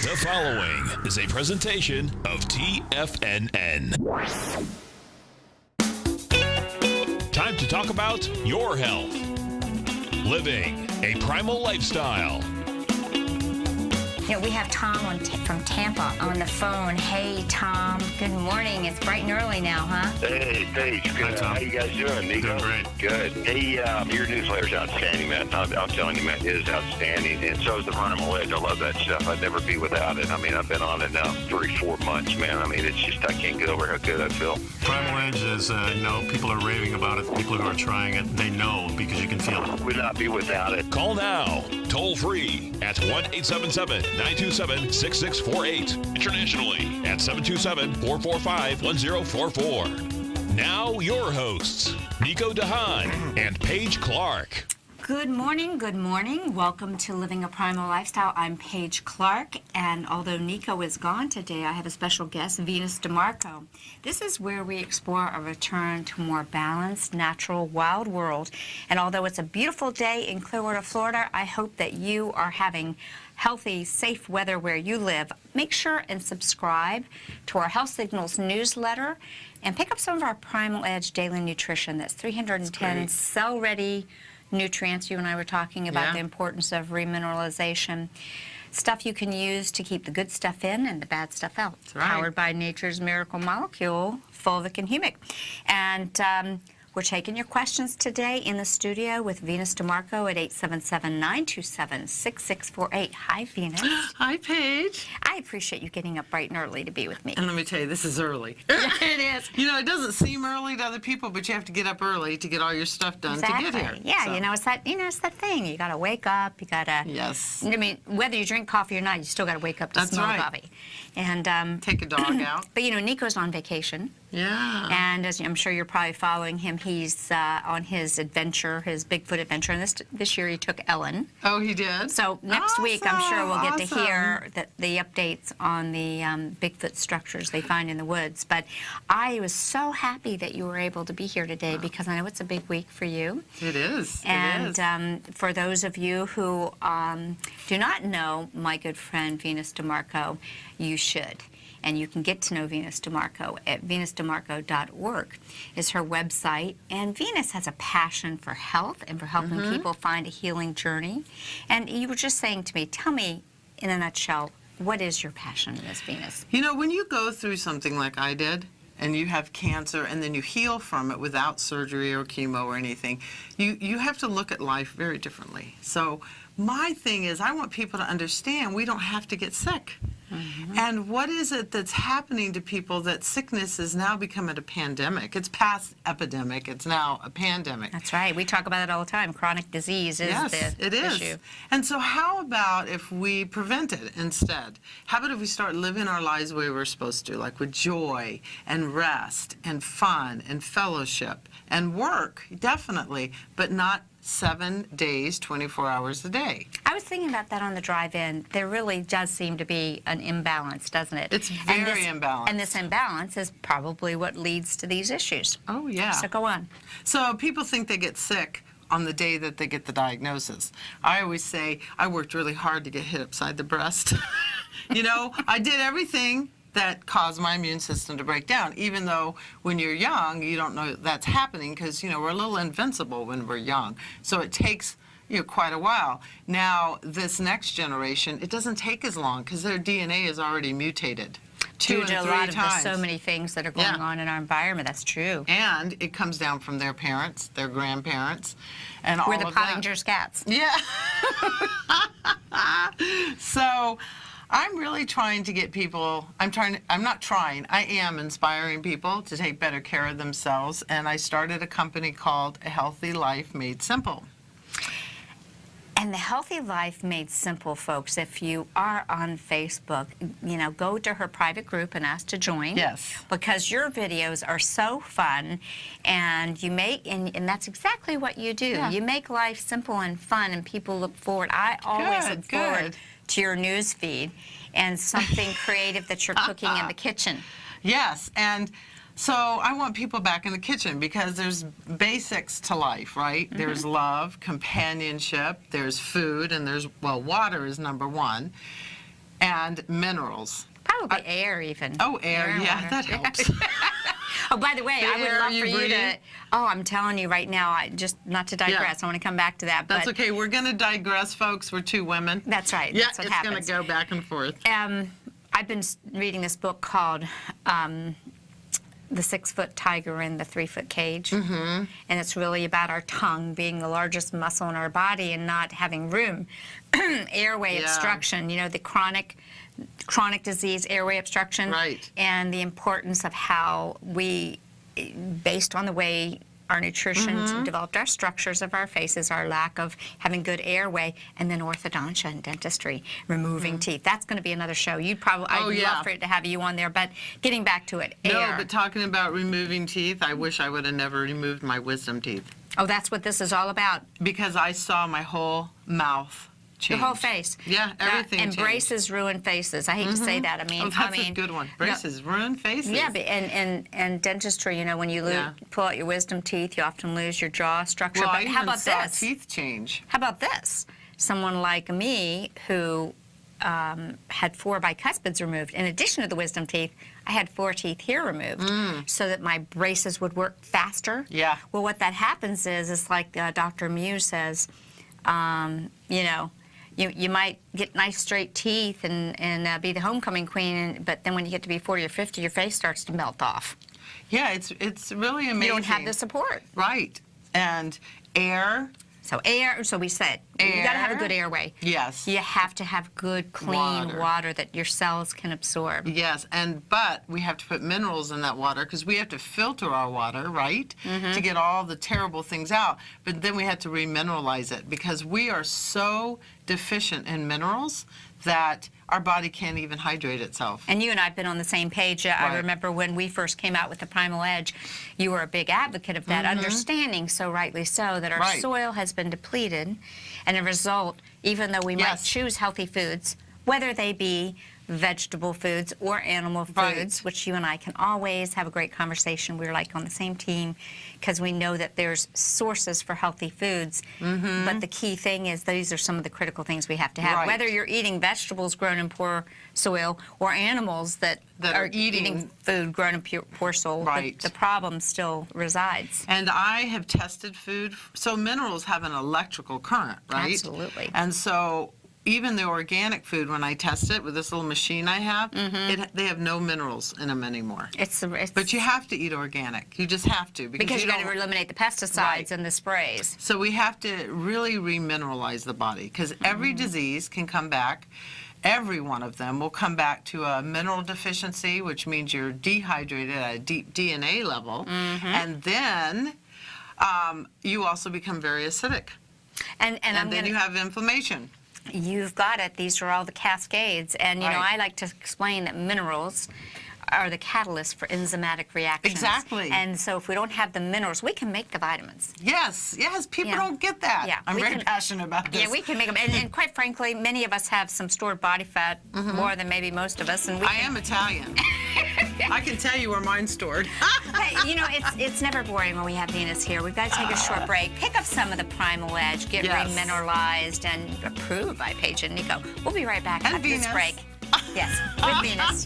The following is a presentation of TFNN. Time to talk about your health. Living a primal lifestyle. You know, we have Tom from Tampa on the phone. Hey, Tom. Good morning. It's bright and early now, huh? Hey, Paige. Good. Hi, Tom. How you guys doing, Nico? Doing great. Good. Hey, your newsletter's outstanding, man. I'm telling you, man, it is outstanding. And so is the Primal Edge. I love that stuff. I'd never be without it. I mean, I've been on it now 3-4 months, man. I mean, it's just, I can't get over how good I feel. Primal Edge is, people are raving about it. People who are trying it, they know because you can feel it. Would not be without it. Call now, toll free at 1-877-927-6648. Internationally at 727-445-1044. Now your hosts, Nico Haan and Paige Clarke. Good morning. Good morning. Welcome to Living a Primal Lifestyle. I'm Paige Clarke, and although Nico is gone today, I have a special guest, Venus DeMarco. This is where we explore a return to a more balanced, natural, wild world. And although it's a beautiful day in Clearwater, Florida, I hope that you are having healthy, safe weather where you live. Make sure and subscribe to our Health Signals newsletter and pick up some of our Primal Edge Daily Nutrition. That's 310 cell-ready nutrients. You and I were talking about the importance of remineralization. Stuff you can use to keep the good stuff in and the bad stuff out. That's right. Powered by nature's miracle molecule, fulvic and humic. And we're taking your questions today in the studio with Venus DeMarco at 877-927-6648. Hi, Venus. Hi, Paige. I appreciate you getting up bright and early to be with me. And let me tell you, this is early. Yeah, it is. You know, it doesn't seem early to other people, but you have to get up early to get all your stuff done to get here. Yeah, So, you know, it's that thing. You got to wake up. You got to. Yes. I mean, whether you drink coffee or not, you still got to wake up to That's smell right. coffee. And Take a dog out. but you know, Nico's on vacation. Yeah. And as I'm sure you're probably following him, he's on his adventure, his Bigfoot adventure. And this year he took Ellen. Oh, he did? So next week, I'm sure we'll get to Awesome. hear the updates on the Bigfoot structures they find in the woods. But I was so happy that you were able to be here today because I know it's a big week for you. It is. And it is. For those of you who do not know my good friend Venus DeMarco, you should. And you can get to know Venus DeMarco at venusdemarco.org is her website. And Venus has a passion for health and for helping people find a healing journey. And you were just saying to me, tell me in a nutshell, what is your passion, Miss Venus? You know, when you go through something like I did, and you have cancer, and then you heal from it without surgery or chemo or anything, you have to look at life very differently. So my thing is, I want people to understand we don't have to get sick. And what is it that's happening to people that sickness has now become a pandemic? It's past epidemic. It's now a pandemic. That's right. We talk about it all the time. Chronic disease is Yes, the it is. issue. And so how about if we prevent it instead? How about if we start living our lives the way we're supposed to, like with joy and rest and fun and fellowship and work, definitely, but not 7 days, 24 hours a day. I was thinking about that on the drive-in. There really does seem to be an imbalance, doesn't it? It's very imbalanced. And this imbalance is probably what leads to these issues. Oh, yeah. So go on. So people think they get sick on the day that they get the diagnosis. I always say, I worked really hard to get hit upside the breast. You know, I did everything that caused my immune system to break down, even though when you're young, you don't know that's happening because, you know, we're a little invincible when we're young. So it takes, you know, quite a while. Now, this next generation, it doesn't take as long because their DNA is already mutated. Due to a lot of times. so many things that are going on in our environment. That's true. And it comes down from their parents, their grandparents, and We're all the of that. Pottinger's cats. Yeah. So I'm really trying to get people, I am inspiring people to take better care of themselves, and I started a company called A Healthy Life Made Simple. And the Healthy Life Made Simple, folks, if you are on Facebook, you know, go to her private group and ask to join. Yes. Because your videos are so fun, and you make, and that's exactly what you do. Yeah. You make life simple and fun, and people look forward. I always look forward to your news feed and something creative that you're cooking in the kitchen. Yes, and so I want people back in the kitchen because there's basics to life, right? There's love, companionship, there's food, and there's, well, water is number one. and minerals. Probably air even. Oh, air, and yeah, water. that helps. Oh, by the way, The I would air love you for you breathe. to. Oh, I'm telling you right now. I just not to digress. I want to come back to that. That's but okay. We're going to digress, folks. We're two women. That's right. Yeah, That's what it's happens. going to go back and forth. I've been reading this book called The 6-Foot Tiger in the 3-Foot Cage. Mm-hmm. And it's really about our tongue being the largest muscle in our body and not having room. Airway obstruction, you know, the chronic disease, airway obstruction. Right. And the importance of how we, based on the way our nutrition developed our structures of our faces, our lack of having good airway, and then orthodontia and dentistry, removing teeth. That's going to be another show. You'd probably, I'd love for it to have you on there, but getting back to it, No, air. but talking about removing teeth, I wish I would have never removed my wisdom teeth. Oh, that's what this is all about. Because I saw my whole mouth change. Your whole face. Yeah, everything And changed. braces ruin faces. I hate to say that. I mean, Oh, that's a good one. Braces ruin faces. Yeah, but and dentistry, you know, when you pull out your wisdom teeth, you often lose your jaw structure. Well, but I how even about saw this? teeth change. How about this? Someone like me who had 4 bicuspids removed. In addition to the wisdom teeth, I had 4 teeth here removed so that my braces would work faster. Yeah. Well, what that happens is, it's like Dr. Mew says, you know, you might get nice straight teeth and be the homecoming queen, but then when you get to be 40 or 50, your face starts to melt off. Yeah, it's really amazing. You don't have the support. Right. And air. So air, so we said, you got to have a good airway. Yes. You have to have good, clean water that your cells can absorb. Yes, but we have to put minerals in that water because we have to filter our water, right, to get all the terrible things out. But then we have to remineralize it because we are so deficient in minerals that our body can't even hydrate itself. And you and I have been on the same page. I remember when we first came out with the Primal Edge, you were a big advocate of that, understanding so rightly so that our soil has been depleted, and as a result, even though we might choose healthy foods, whether they be vegetable foods or animal foods, which you and I can always have a great conversation. We're like on the same team because we know that there's sources for healthy foods. But the key thing is these are some of the critical things we have to have. Whether you're eating vegetables grown in poor soil or animals that are eating food grown in poor soil, the problem still resides. And I have tested food. So minerals have an electrical current, right? Absolutely. And so even the organic food, when I test it with this little machine I have, they have no minerals in them anymore. But you have to eat organic. You just have to. Because you got to eliminate the pesticides and the sprays. So we have to really remineralize the body because every disease can come back. Every one of them will come back to a mineral deficiency, which means you're dehydrated at a deep DNA level. And then you also become very acidic. And then you have inflammation. You've got it. These are all the cascades. And, you know, I like to explain that minerals are the catalyst for enzymatic reactions. Exactly. And so if we don't have the minerals, we can make the vitamins. Yes, people don't get that. Yeah, I'm very passionate about this. Yeah, we can make them. And quite frankly, many of us have some stored body fat, more than maybe most of us. And I am Italian. I can tell you where mine's stored. But, you know, it's never boring when we have Venus here. We've got to take a short break, pick up some of the Primal Edge, get remineralized, and approved by Paige and Nico. We'll be right back after this break. Yes, with Venus.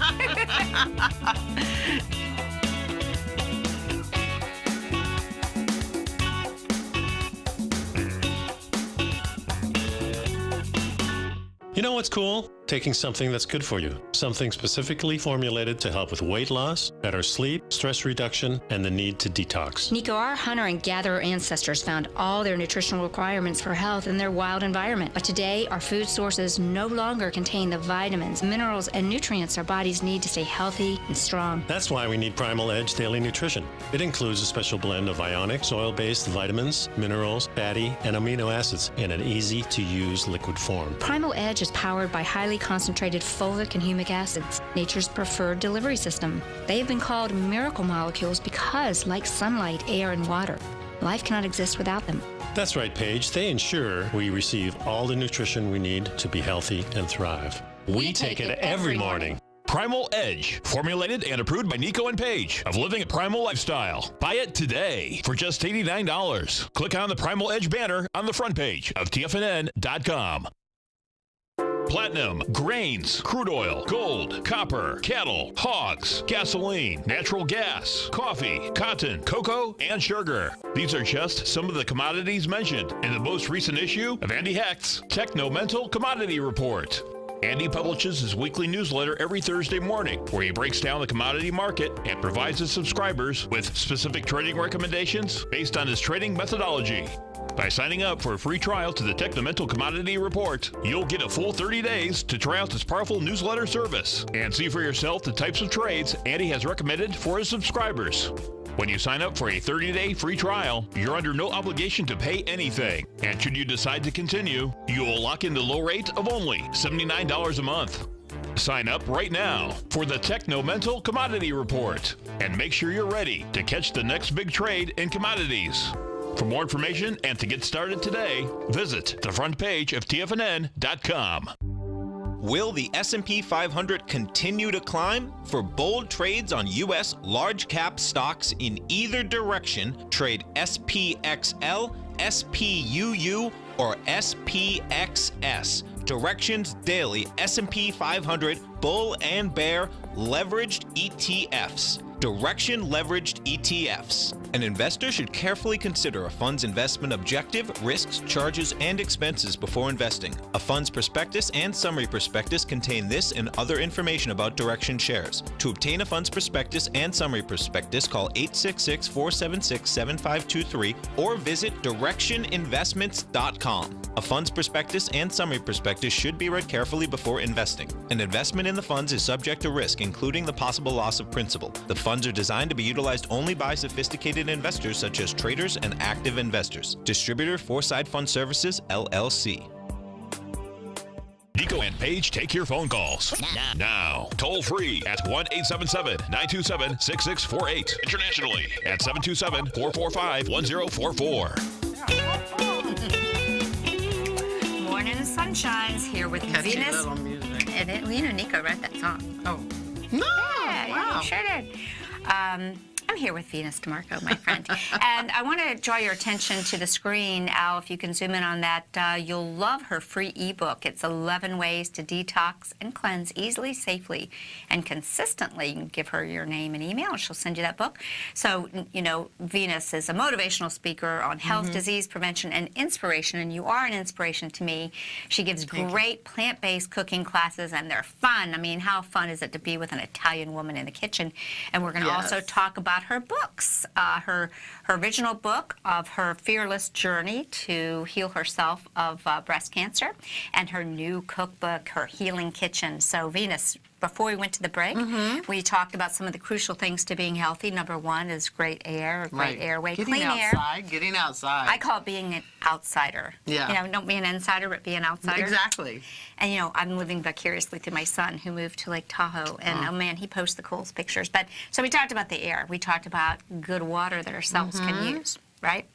You know what's cool? Taking something that's good for you. Something specifically formulated to help with weight loss, better sleep, stress reduction, and the need to detox. Nico, our hunter and gatherer ancestors found all their nutritional requirements for health in their wild environment. But today, our food sources no longer contain the vitamins, minerals, and nutrients our bodies need to stay healthy and strong. That's why we need Primal Edge Daily Nutrition. It includes a special blend of ionic, soil-based vitamins, minerals, fatty, and amino acids in an easy-to-use liquid form. Primal Edge is powered by highly concentrated fulvic and humic acids, nature's preferred delivery system. They have been called miracle molecules because, like sunlight, air, and water, life cannot exist without them. That's right, Paige. They ensure we receive all the nutrition we need to be healthy and thrive. We take it every morning. Primal Edge, formulated and approved by Nico and Paige of Living a Primal Lifestyle. Buy it today for just $89. Click on the Primal Edge banner on the front page of TFNN.com. platinum, grains, crude oil, gold, copper, cattle, hogs, gasoline, natural gas, coffee, cotton, cocoa, and sugar. These are just some of the commodities mentioned in the most recent issue of Andy Hecht's Techno-Mental Commodity Report. Andy publishes his weekly newsletter every Thursday morning, where he breaks down the commodity market and provides his subscribers with specific trading recommendations based on his trading methodology. By signing up for a free trial to the Techno-Mental Commodity Report, you'll get a full 30 days to try out this powerful newsletter service and see for yourself the types of trades Andy has recommended for his subscribers. When you sign up for a 30-day free trial, you're under no obligation to pay anything. And should you decide to continue, you will lock in the low rate of only $79 a month. Sign up right now for the Techno-Mental Commodity Report and make sure you're ready to catch the next big trade in commodities. For more information and to get started today, visit the front page of TFNN.com. Will the S&P 500 continue to climb? For bold trades on U.S. large-cap stocks in either direction, trade SPXL, SPUU, or SPXS. Directions Daily S&P 500 Bull and Bear Leveraged ETFs. Direction Leveraged ETFs. An investor should carefully consider a fund's investment objective, risks, charges, and expenses before investing. A fund's prospectus and summary prospectus contain this and other information about Direction shares. To obtain a fund's prospectus and summary prospectus, call 866-476-7523 or visit directioninvestments.com. A fund's prospectus and summary prospectus should be read carefully before investing. An investment in the funds is subject to risk, including the possible loss of principal. The funds are designed to be utilized only by sophisticated investors such as traders and active investors. Distributor Foreside Fund Services, LLC. Nico and Paige take your phone calls now. Toll free at 1-877-927-6648. Internationally at 727-445-1044. Morning Sunshine's here with Catchy Venus. little music. And Nico wrote that song. Oh. No, Yeah, wow. you sure did. I'm here with Venus DeMarco, my friend. And I want to draw your attention to the screen, Al, if you can zoom in on that. You'll love her free ebook. It's 11 ways to detox and cleanse easily, safely, and consistently. You can give her your name and email, and she'll send you that book. So, you know, Venus is a motivational speaker on health, disease prevention, and inspiration, and you are an inspiration to me. She gives great plant-based cooking classes, and they're fun. I mean, how fun is it to be with an Italian woman in the kitchen? And we're going to also talk about her books, her original book of her fearless journey to heal herself of breast cancer, and her new cookbook, her Healing Kitchen. So Venus, before we went to the break, we talked about some of the crucial things to being healthy. Number one is great air, great airway, Getting clean outside, air. Getting outside. I call it being an outsider. Yeah. You know, don't be an insider, but be an outsider. Exactly. And, you know, I'm living vicariously through my son who moved to Lake Tahoe. And, oh, man, he posts the coolest pictures. But so we talked about the air. We talked about good water that our cells can use, right?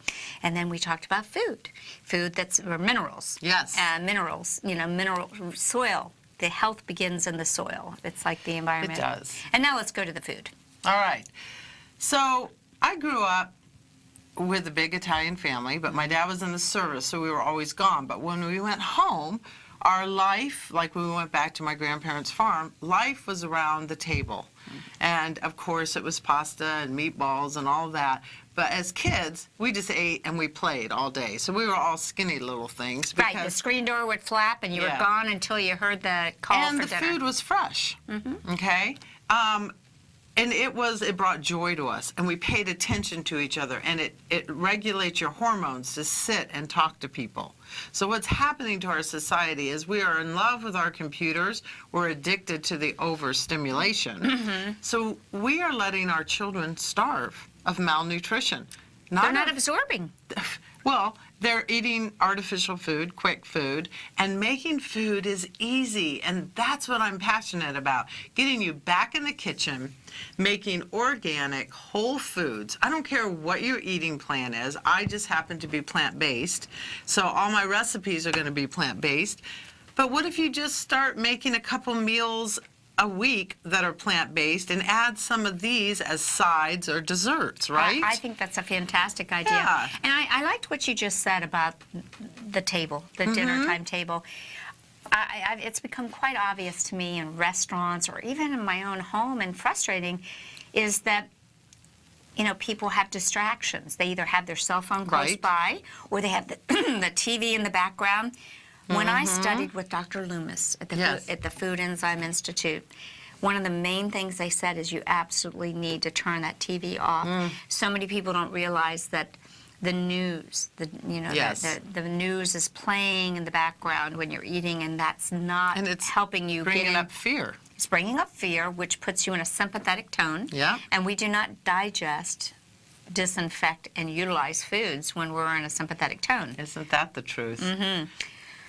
And then we talked about food that's, or minerals. Yes. Minerals, you know, soil. The health begins in the soil. It's like the environment. It does. And now let's go to the food. All right. So I grew up with a big Italian family, but my dad was in the service, so we were always gone. But when we went home, our life, like when we went back to my grandparents' farm, life was around the table. And, of course, it was pasta and meatballs and all that. But as kids, we just ate and we played all day. So we were all skinny little things. Right, the screen door would flap and you were gone until you heard the call for dinner. And the food was fresh, okay? And it brought joy to us, and we paid attention to each other, and it regulates your hormones to sit and talk to people. So what's happening to our society is we are in love with our computers, we're addicted to the overstimulation. So we are letting our children starve of malnutrition. They're not absorbing. Well, they're eating artificial food, quick food, and making food is easy, and that's what I'm passionate about. Getting you back in the kitchen, making organic, whole foods. I don't care what your eating plan is. I just happen to be plant-based, so all my recipes are going to be plant-based. But what if you just start making a couple meals a week that are plant-based and add some of these as sides or desserts, right? I think that's a fantastic idea. Yeah. And I liked what you just said about the table, the dinner time table. it's become quite obvious to me in restaurants or even in my own home, and frustrating, is that people have distractions. They either have their cell phone close by, or they have the, the TV in the background. When I studied with Dr. Loomis at the Food Enzyme Institute, one of the main things they said is you absolutely need to turn that TV off. So many people don't realize that the news, the news is playing in the background when you're eating, and that's not helping you. Bringing up fear. It's bringing up fear, which puts you in a sympathetic tone. Yeah. And we do not digest, disinfect, and utilize foods when we're in a sympathetic tone. Isn't that the truth?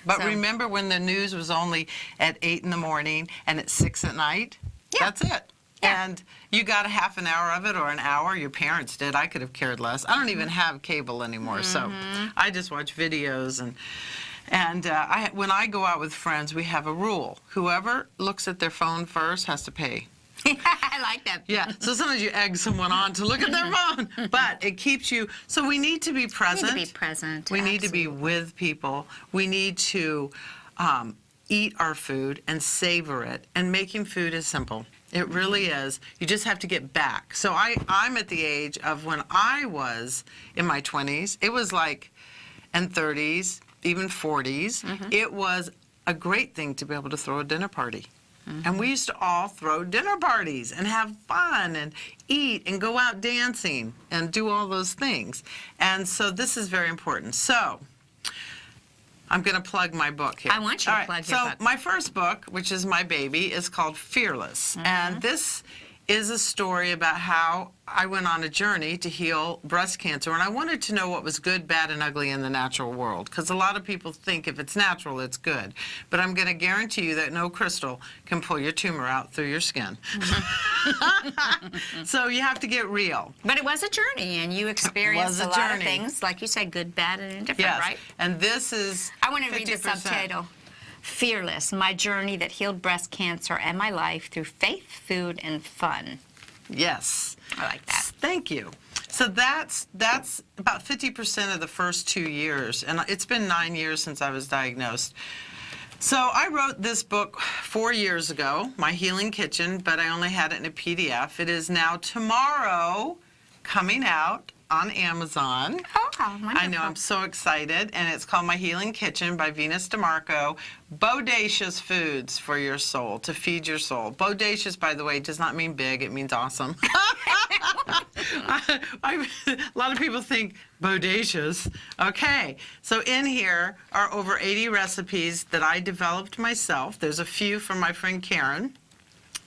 But remember when the news was only at 8 in the morning and at 6 at night? Yeah. That's it. Yeah. And you got a half an hour of it or an hour. Your parents did. I could have cared less. I don't even have cable anymore, so I just watch videos. And when I go out with friends, we have a rule. Whoever looks at their phone first has to pay. I like that. Yeah, so sometimes you egg someone on to look at their phone, but it keeps you, so we need to be present. We need to be present. We need to be with people. We need to eat our food and savor it, and making food is simple. It really is. You just have to get back. So I'm at the age of when I was in my 20s, it was like, and 30s, even 40s, it was a great thing to be able to throw a dinner party. And we used to all throw dinner parties and have fun and eat and go out dancing and do all those things. And so this is very important. So I'm going to plug my book here. I want you to plug your book. So my first book, which is my baby, is called Fearless. And this is a story about how I went on a journey to heal breast cancer. And I wanted to know what was good, bad, and ugly in the natural world. Because a lot of people think if it's natural, it's good. But I'm going to guarantee you that no crystal can pull your tumor out through your skin. So you have to get real. But it was a journey, and you experienced a lot of things, like you said, good, bad, and indifferent, right? And this is I want to read the subtitle. Fearless, my journey that healed breast cancer and my life through faith, food, and fun. Yes. I like that. Thank you. So that's about 50% of the first 2 years, and it's been 9 years since I was diagnosed. So I wrote this book 4 years ago, My Healing Kitchen, but I only had it in a PDF. It is now tomorrow coming out on Amazon. Oh, wonderful. I know, I'm so excited. And it's called My Healing Kitchen by Venus DeMarco. Bodacious foods for your soul, to feed your soul. Bodacious, by the way, does not mean big, it means awesome. A lot of people think bodacious. Okay, so in here are over 80 recipes that I developed myself. There's a few from my friend Karen.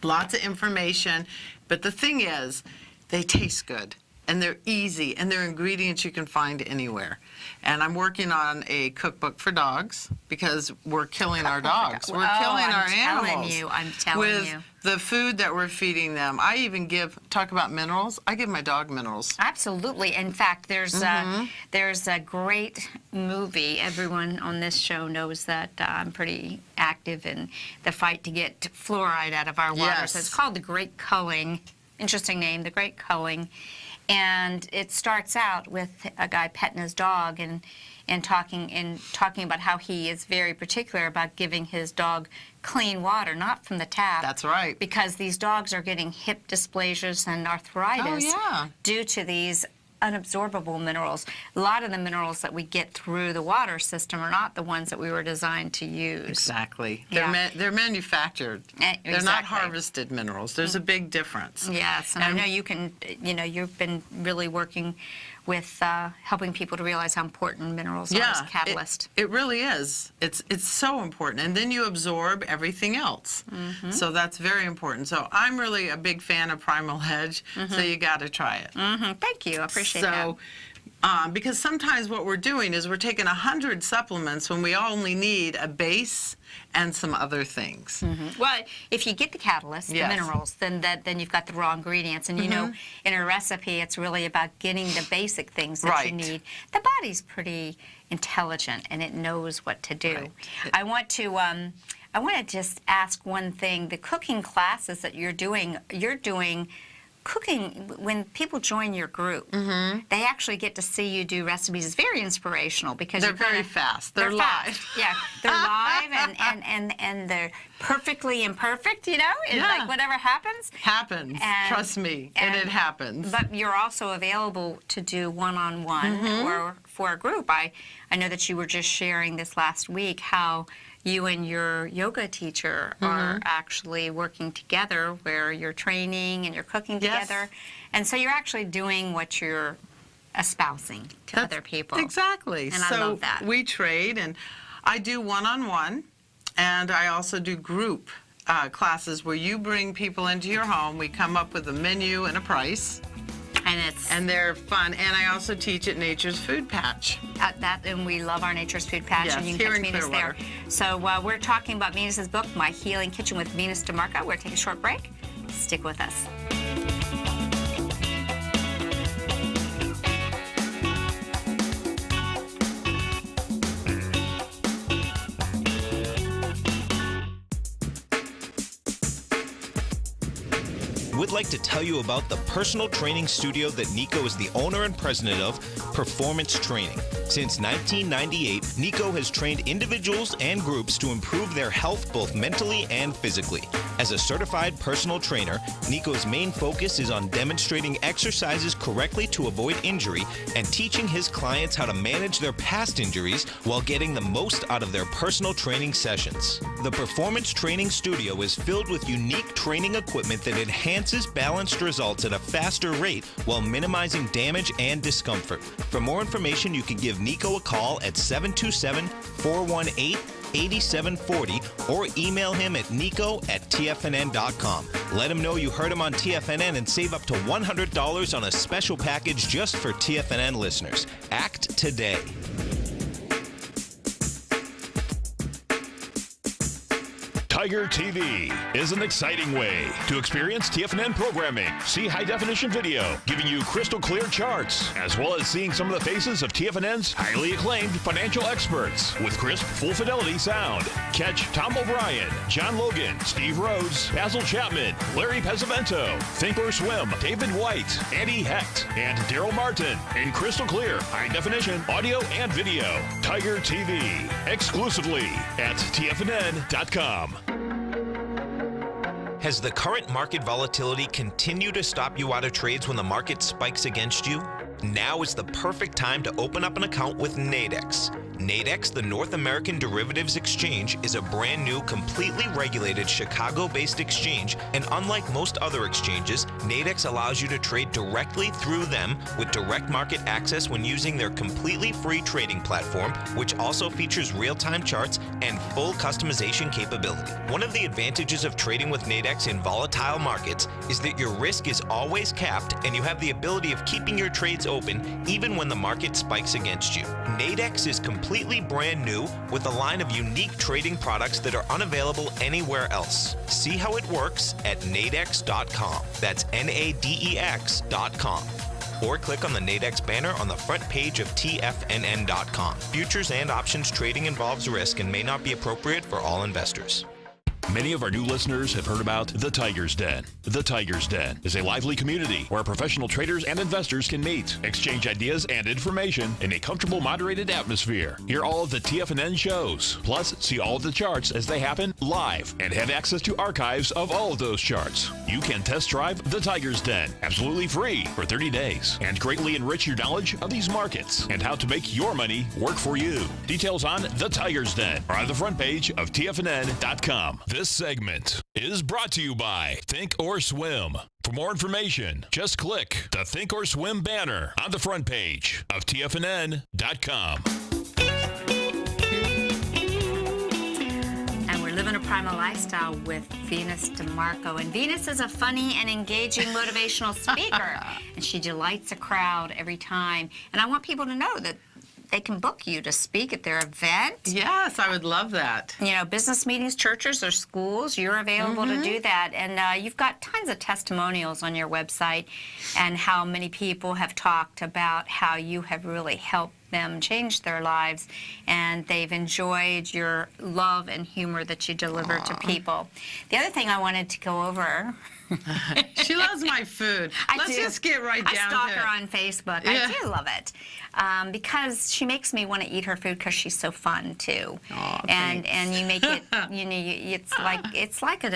Lots of information. But the thing is, they taste good. And they're easy, and they're ingredients you can find anywhere. And I'm working on a cookbook for dogs because we're killing our dogs. We're killing our animals. I'm telling with you. the food that we're feeding them. I even talk about minerals. I give my dog minerals. Absolutely. In fact, there's a great movie. Everyone on this show knows that I'm pretty active in the fight to get fluoride out of our water. Yes. So it's called The Great Culling. Interesting name, The Great Culling. And it starts out with a guy petting his dog and talking about how he is very particular about giving his dog clean water, not from the tap. That's right. Because these dogs are getting hip dysplasias and arthritis due to these unabsorbable minerals. A lot of the minerals that we get through the water system are not the ones that we were designed to use. Exactly. Yeah. They're manufactured. Exactly. They're not harvested minerals. There's a big difference. Yes, and I know you've been really working with helping people to realize how important minerals are as a catalyst. It really is. It's so important. And then you absorb everything else. So that's very important. So I'm really a big fan of Primal Edge, so you got to try it. Thank you. I appreciate that. Because sometimes what we're doing is we're taking 100 supplements when we only need a base and some other things. Well, if you get the catalyst, the minerals, then you've got the raw ingredients. And you know, in a recipe, it's really about getting the basic things that you need. The body's pretty intelligent, and it knows what to do. I want to just ask one thing. The cooking classes that you're doing cooking, when people join your group, they actually get to see you do recipes. It's very inspirational because they're very fast. They're live. Yeah, they're live, and they're perfectly imperfect, you know? It's Yeah. like whatever happens. Happens. Trust me. And it happens. But you're also available to do one-on-one or for a group. I know that you were just sharing this last week how you and your yoga teacher are actually working together, where you're training and you're cooking together. And so you're actually doing what you're espousing to other people. Exactly. And I love that. We trade, and I do one-on-one, and I also do group classes where you bring people into your home. We come up with a menu and a price. And they're fun. And I also teach at Nature's Food Patch. And we love our Nature's Food Patch, Yes, and you here can in catch Venus there. Clearwater. So we're talking about Venus's book, My Healing Kitchen with Venus DeMarco. We're going to take a short break. Stick with us. Would like to tell you about the personal training studio that Nico is the owner and president of, Performance Training. Since 1998, Nico has trained individuals and groups to improve their health both mentally and physically. As a certified personal trainer, Nico's main focus is on demonstrating exercises correctly to avoid injury and teaching his clients how to manage their past injuries while getting the most out of their personal training sessions. The Performance Training Studio is filled with unique training equipment that enhances balanced results at a faster rate while minimizing damage and discomfort. For more information, you can give Nico a call at 727-418-8740 or email him at nico@tfnn.com. Let him know you heard him on TFNN and save up to $100 on a special package just for TFNN listeners. Act today. Tiger TV is an exciting way to experience TFNN programming. See high-definition video, giving you crystal clear charts, as well as seeing some of the faces of TFNN's highly acclaimed financial experts with crisp, full-fidelity sound. Catch Tom O'Brien, John Logan, Steve Rhodes, Basil Chapman, Larry Pesavento, Think or Swim, David White, Andy Hecht, and Daryl Martin in crystal clear, high-definition audio and video. Tiger TV, exclusively at TFNN.com. Has the current market volatility continued to stop you out of trades when the market spikes against you? Now is the perfect time to open up an account with Nadex. Nadex, the North American Derivatives Exchange, is a brand new, completely regulated Chicago-based exchange, and unlike most other exchanges, Nadex allows you to trade directly through them with direct market access when using their completely free trading platform, which also features real-time charts and full customization capability. One of the advantages of trading with Nadex in volatile markets is that your risk is always capped and you have the ability of keeping your trades open even when the market spikes against you. Nadex is completely brand new with a line of unique trading products that are unavailable anywhere else. See how it works at nadex.com. That's NADEX.com. Or click on the Nadex banner on the front page of TFNN.com. Futures and options trading involves risk and may not be appropriate for all investors. Many of our new listeners have heard about The Tiger's Den. The Tiger's Den is a lively community where professional traders and investors can meet, exchange ideas and information in a comfortable, moderated atmosphere. Hear all of the TFNN shows, plus see all of the charts as they happen live and have access to archives of all of those charts. You can test drive The Tiger's Den absolutely free for 30 days and greatly enrich your knowledge of these markets and how to make your money work for you. Details on The Tiger's Den are on the front page of TFNN.com. This segment is brought to you by Think or Swim. For more information, just click the Think or Swim banner on the front page of TFNN.com. And we're living a primal lifestyle with Venus DeMarco. And Venus is a funny and engaging motivational speaker. And she delights a crowd every time. And I want people to know that they can book you to speak at their event. Yes, I would love that. You know, business meetings, churches, or schools, you're available to do that. And you've got tons of testimonials on your website and how many people have talked about how you have really helped them change their lives, and they've enjoyed your love and humor that you deliver to people. The other thing I wanted to go over. She loves my food. Let's just get right down to it. I stalk her on Facebook. Yeah. I do love it because she makes me want to eat her food because she's so fun too. Aw, and thanks. you make it. You know, it's like an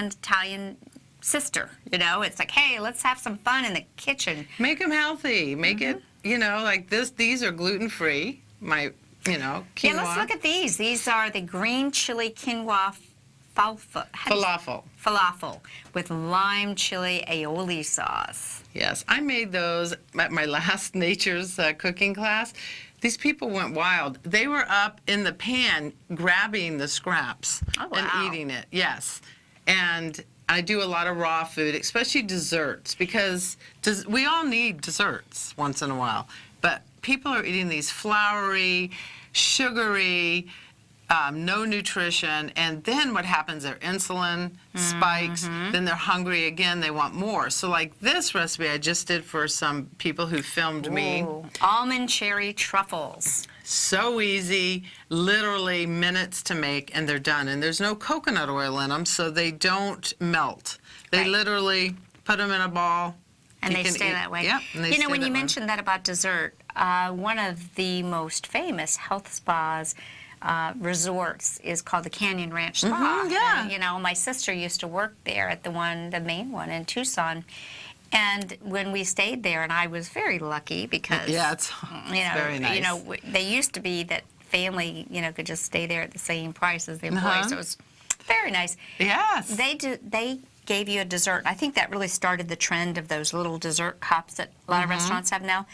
Italian sister. You know, it's like, hey, let's have some fun in the kitchen. Make them healthy. Make it, you know, like this. These are gluten-free. My, you know, quinoa. Yeah, let's look at these. These are the green chili quinoa falafel with lime chili aioli sauce. Yes, I made those at my last Nature's cooking class. These people went wild. They were up in the pan grabbing the scraps and eating it. Yes, and I do a lot of raw food, especially desserts, because we all need desserts once in a while. But people are eating these floury, sugary, no nutrition, and then what happens, their insulin spikes, then they're hungry again, they want more. So like this recipe I just did for some people who filmed me. Almond cherry truffles. So easy, literally minutes to make, and they're done. And there's no coconut oil in them, so they don't melt. They literally put them in a ball. And they stay that way. Yep. You know, when you mentioned that about dessert, one of the most famous health spas resorts is called the Canyon Ranch Spa. Yeah. And, you know, my sister used to work there at the main one in Tucson. And when we stayed there, and I was very lucky because, it's very nice. You know, they used to be that family, you know, could just stay there at the same price as the employees. So it was very nice. Yes. They gave you a dessert. I think that really started the trend of those little dessert cups that a lot of restaurants have now.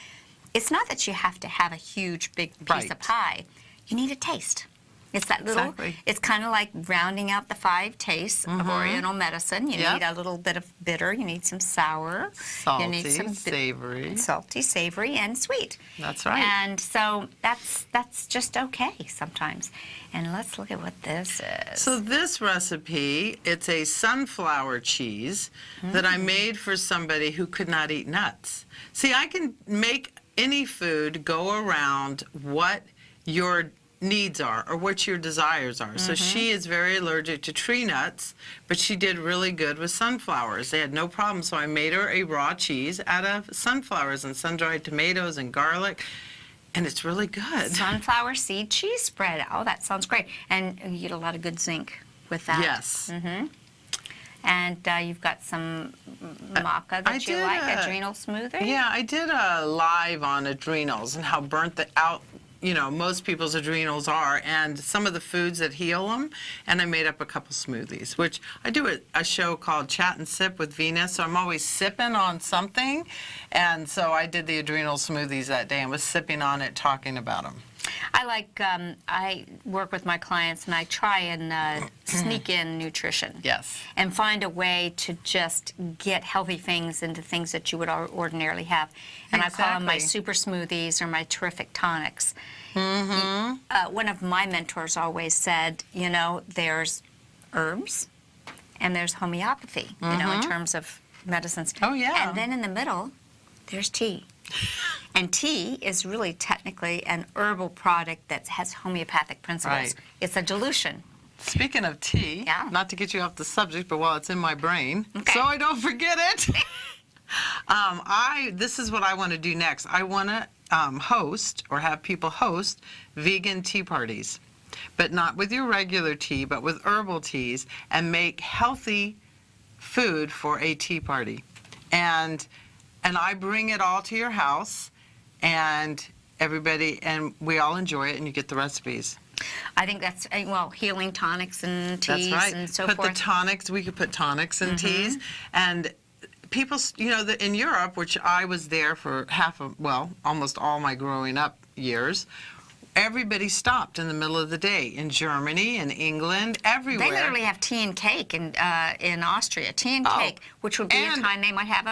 It's not that you have to have a huge, big piece of pie. You need a taste. It's that little, it's kind of like rounding out the 5 tastes of Oriental medicine. You need a little bit of bitter, you need some sour. Salty, you need some savory. Salty, savory, and sweet. That's right. And so that's just okay sometimes. And let's look at what this is. So this recipe, it's a sunflower cheese that I made for somebody who could not eat nuts. See, I can make any food go around what your needs are or what your desires are. So she is very allergic to tree nuts, but she did really good with sunflowers. They had no problem, so I made her a raw cheese out of sunflowers and sun-dried tomatoes and garlic, and it's really good. Sunflower seed cheese spread. Oh, that sounds great. And you get a lot of good zinc with that. Yes. And you've got some maca that you like, adrenal smoothie? Yeah, I did a live on adrenals and how burnt out, you know, most people's adrenals are, and some of the foods that heal them. And I made up a couple smoothies, which I do a show called Chat and Sip with Venus, so I'm always sipping on something. And so I did the adrenal smoothies that day and was sipping on it, talking about them. I work with my clients and I try and sneak in nutrition. Yes. And find a way to just get healthy things into things that you would ordinarily have. And I call them my super smoothies or my terrific tonics. One of my mentors always said, you know, there's herbs and there's homeopathy, you know, in terms of medicines. Oh, yeah. And then in the middle, there's tea. And tea is really technically an herbal product that has homeopathic principles. Right. It's a dilution. Speaking of tea, not to get you off the subject, but while it's in my brain, so I don't forget it, this is what I want to do next. I want to host or have people host vegan tea parties, but not with your regular tea, but with herbal teas, and make healthy food for a tea party. And I bring it all to your house, and everybody, and we all enjoy it, and you get the recipes. I think that's, well, healing tonics and teas and so forth. Put the tonics, we could put tonics in teas. And people, you know, in Europe, which I was there for almost all my growing up years, everybody stopped in the middle of the day in Germany, in England, everywhere. They literally have tea and cake in Austria. Tea and cake, which would be a time they might have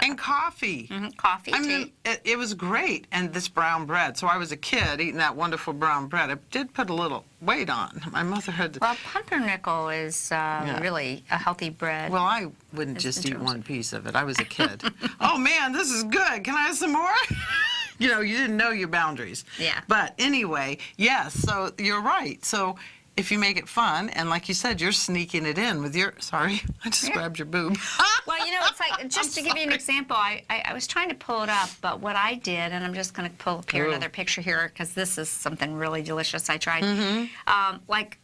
and coffee. Coffee, I mean, it was great. And this brown bread. So I was a kid eating that wonderful brown bread. It did put a little weight on. My mother had to... Well, pumpernickel is really a healthy bread. Well, I wouldn't just eat one piece of it. I was a kid. Oh, man, this is good. Can I have some more? you know, you didn't know your boundaries. Yeah. But anyway, yes, so you're right. So if you make it fun, and like you said, you're sneaking it in with your, sorry, I just grabbed your boob. Well, you know, it's like, just to give you an example, I was trying to pull it up, but what I did, and I'm just going to pull up here another picture here, because this is something really delicious I tried. Like,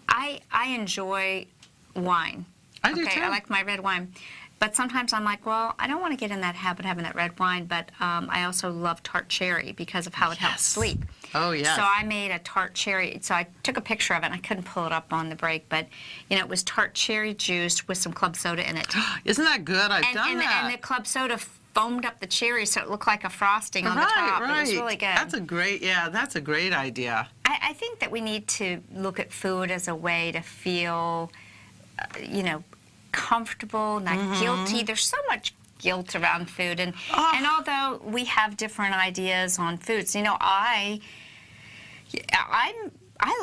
I enjoy wine. I do too. I like my red wine. But sometimes I'm like, well, I don't want to get in that habit of having that red wine, but I also love tart cherry because of how it helps sleep. Oh, yes. So I made a tart cherry. So I took a picture of it, and I couldn't pull it up on the break, but, you know, it was tart cherry juice with some club soda in it. Isn't that good? I've done that. And the club soda foamed up the cherry so it looked like a frosting on the top. Right. It was really good. That's a great idea. I think that we need to look at food as a way to feel, you know, comfortable, not guilty. There's so much guilt around food, and although we have different ideas on foods, you know, I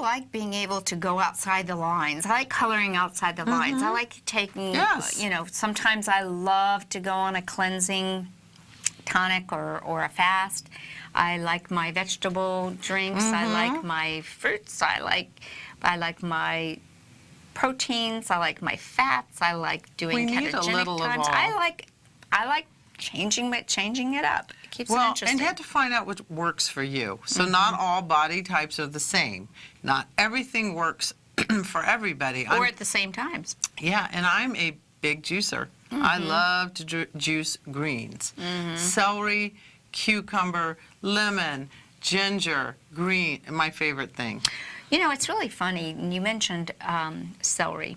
like being able to go outside the lines. I like coloring outside the lines. I like taking, you know, sometimes I love to go on a cleansing tonic or a fast. I like my vegetable drinks. I like my fruits. I like my proteins. I like my fats. I like doing ketogenic need a little times. of all. I like changing it up. It keeps it Well, interesting. and you have to find out what works for you. So not all body types are the same. Not everything works for everybody. Or at the same times. Yeah, and I'm a big juicer. I love to juice greens. Celery, cucumber, lemon, ginger, green, my favorite thing. You know, it's really funny. You mentioned celery.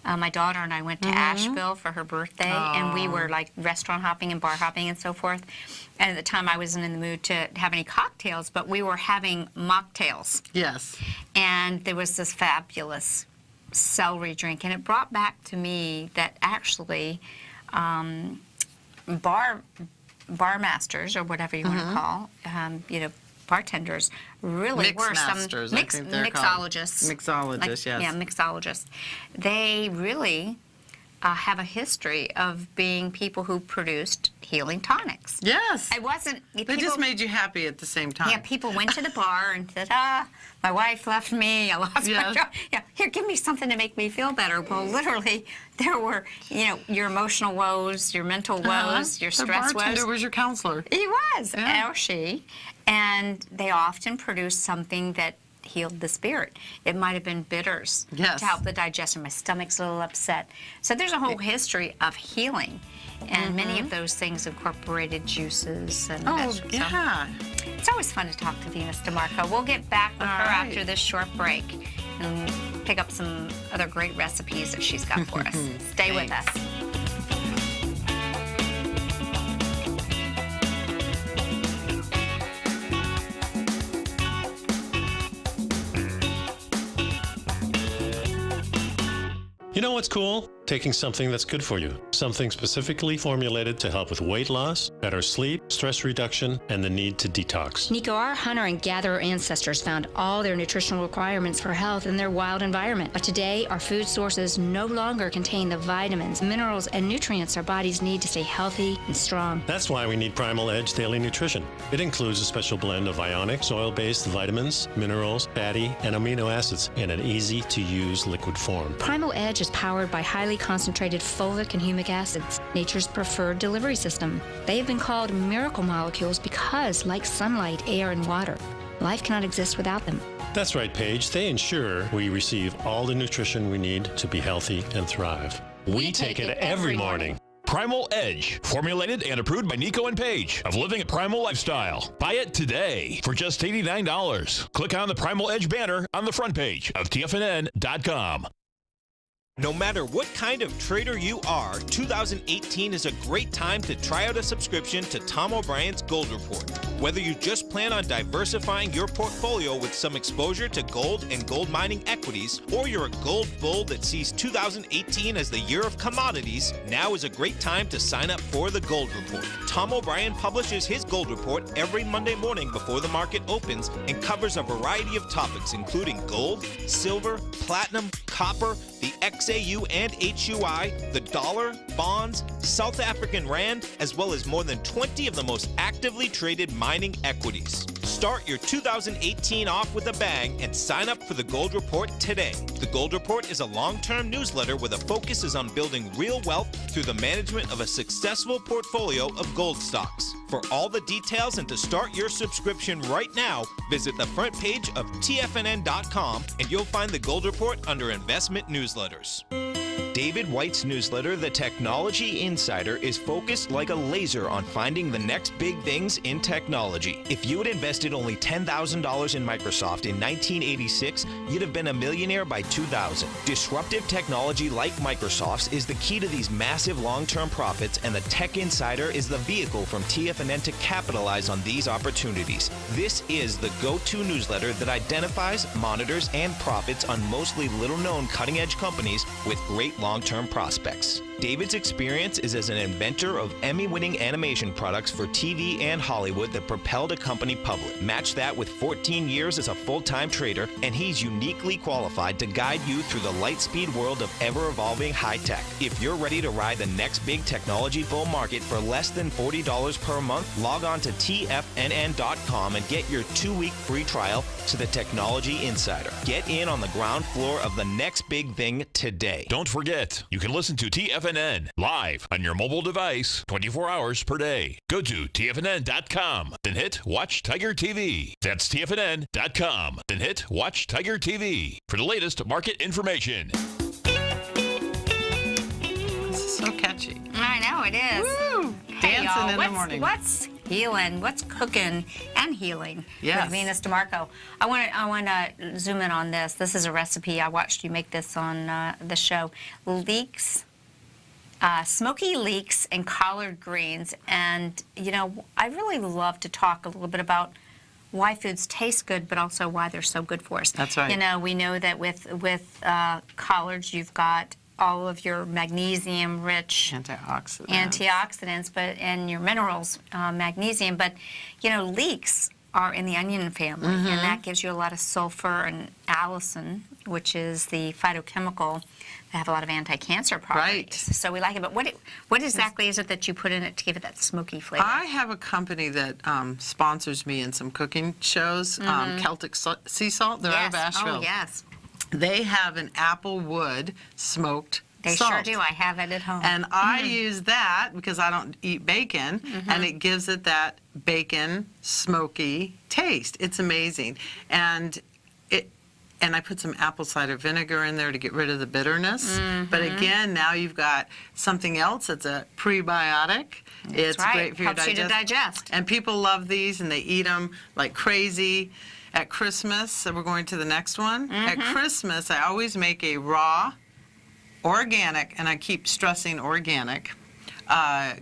My daughter and I went to Asheville for her birthday, and we were like restaurant hopping and bar hopping and so forth. And at the time, I wasn't in the mood to have any cocktails, but we were having mocktails. Yes. And there was this fabulous celery drink, and it brought back to me that actually bar masters, or whatever you want to call, you know, bartenders really were some mixologists. Mixologists, yes. Yeah, mixologists. They really have a history of being people who produced healing tonics. Yes. It wasn't. They just made you happy at the same time. Yeah, people went to the bar and said, my wife left me, I lost my job. Yeah, here, give me something to make me feel better. Well, literally, there were, you know, your emotional woes, your mental woes, your stress woes. The bartender was your counselor. He was, or she. And they often produced something that healed the spirit. It might have been bitters to help the digestion. My stomach's a little upset. So there's a whole history of healing. And many of those things incorporated juices and vegetables. Yeah. So it's always fun to talk to Venus DeMarco. We'll get back with her after this short break and pick up some other great recipes that she's got for us. Stay with us. You know what's cool? Taking something that's good for you. Something specifically formulated to help with weight loss, better sleep, stress reduction, and the need to detox. Nico, our hunter and gatherer ancestors found all their nutritional requirements for health in their wild environment. But today, our food sources no longer contain the vitamins, minerals, and nutrients our bodies need to stay healthy and strong. That's why we need Primal Edge Daily Nutrition. It includes a special blend of ionic, soil-based vitamins, minerals, fatty, and amino acids in an easy-to-use liquid form. Primal Edge is powered by highly concentrated fulvic and humic acids, nature's preferred delivery system. They have been called miracle molecules because, like sunlight, air, and water, life cannot exist without them. That's right, Paige. They ensure we receive all the nutrition we need to be healthy and thrive. We take it every morning. Primal Edge, formulated and approved by Nico and Paige of Living a Primal Lifestyle. Buy it today for just $89. Click on the Primal Edge banner on the front page of TFNN.com. No matter what kind of trader you are, 2018 is a great time to try out a subscription to Tom O'Brien's Gold Report. Whether you just plan on diversifying your portfolio with some exposure to gold and gold mining equities, or you're a gold bull that sees 2018 as the year of commodities, now is a great time to sign up for the Gold Report. Tom O'Brien publishes his Gold Report every Monday morning before the market opens and covers a variety of topics including gold, silver, platinum, copper, the XAU and HUI, the dollar, bonds, South African rand, as well as more than 20 of the most actively traded mining equities. Start your 2018 off with a bang and sign up for the Gold Report today. The Gold Report is a long-term newsletter where the focus is on building real wealth through the management of a successful portfolio of gold stocks. For all the details and to start your subscription right now, visit the front page of TFNN.com and you'll find the Gold Report under Investment Newsletters. David White's newsletter, The Technology Insider, is focused like a laser on finding the next big things in technology. If you had invested only $10,000 in Microsoft in 1986, you'd have been a millionaire by 2000. Disruptive technology like Microsoft's is the key to these massive long-term profits, and the Tech Insider is the vehicle from TFNN to capitalize on these opportunities. This is the go-to newsletter that identifies, monitors, and profits on mostly little-known cutting-edge companies with great long-term prospects. David's experience is as an inventor of Emmy-winning animation products for TV and Hollywood that propelled a company public. Match that with 14 years as a full-time trader, and he's uniquely qualified to guide you through the light-speed world of ever-evolving high-tech. If you're ready to ride the next big technology bull market for less than $40 per month, log on to TFNN.com and get your 2-week free trial to the Technology Insider. Get in on the ground floor of the next big thing today. Don't forget, you can listen to TFNN live on your mobile device 24 hours per day. Go to TFNN.com, then hit Watch Tiger TV. That's TFNN.com, then hit Watch Tiger TV for the latest market information. This is so catchy. I know it is. Woo! Hey, Dancing y'all, in the morning. What's healing? What's cooking and healing Yes. with Venus DeMarco? I want to zoom in on this. This is a recipe. I watched you make this on the show. Leeks, smoky leeks and collard greens. And, you know, I really love to talk a little bit about why foods taste good, but also why they're so good for us. That's right. You know, we know that with collards, you've got all of your magnesium-rich antioxidants, but and your minerals, magnesium. But you know, leeks are in the onion family, and that gives you a lot of sulfur and allicin, which is the phytochemical that have a lot of anti-cancer properties. Right. So we like it. But what exactly is it that you put in it to give it that smoky flavor? I have a company that sponsors me in some cooking shows, Celtic Sea Salt. They're out of Asheville. Oh, yes. They have an apple wood smoked They salt. sure do. I have it at home. And I use that because I don't eat bacon, and it gives it that bacon smoky taste. It's amazing. And I put some apple cider vinegar in there to get rid of the bitterness. But again, now you've got something else that's a prebiotic. It's right. great for your Helps you to digest. And people love these, and they eat them like crazy. At Christmas, so we're going to the next one. At Christmas, I always make a raw, organic, and I keep stressing organic,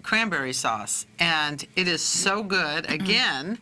cranberry sauce. And it is so good. Again,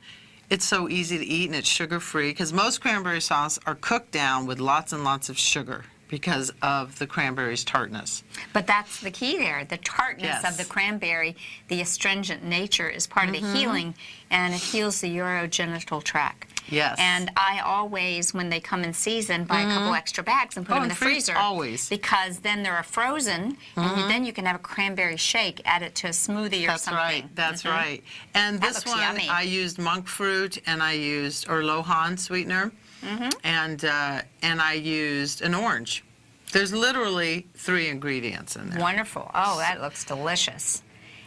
it's so easy to eat, and it's sugar-free, because most cranberry sauce are cooked down with lots and lots of sugar because of the cranberry's tartness. But that's the key there. The tartness Yes. of the cranberry, the astringent nature is part of the healing, and it heals the urogenital tract. Yes. And I always, when they come in season, buy a couple extra bags and put them in the freezer. Always. Because then they're frozen, and then you can have a cranberry shake, add it to a smoothie or That's something. right. That's right. And That this looks one, yummy. I used monk fruit, and I used Haan sweetener, and I used an orange. There's literally 3 ingredients in there. Wonderful. Oh, that looks delicious.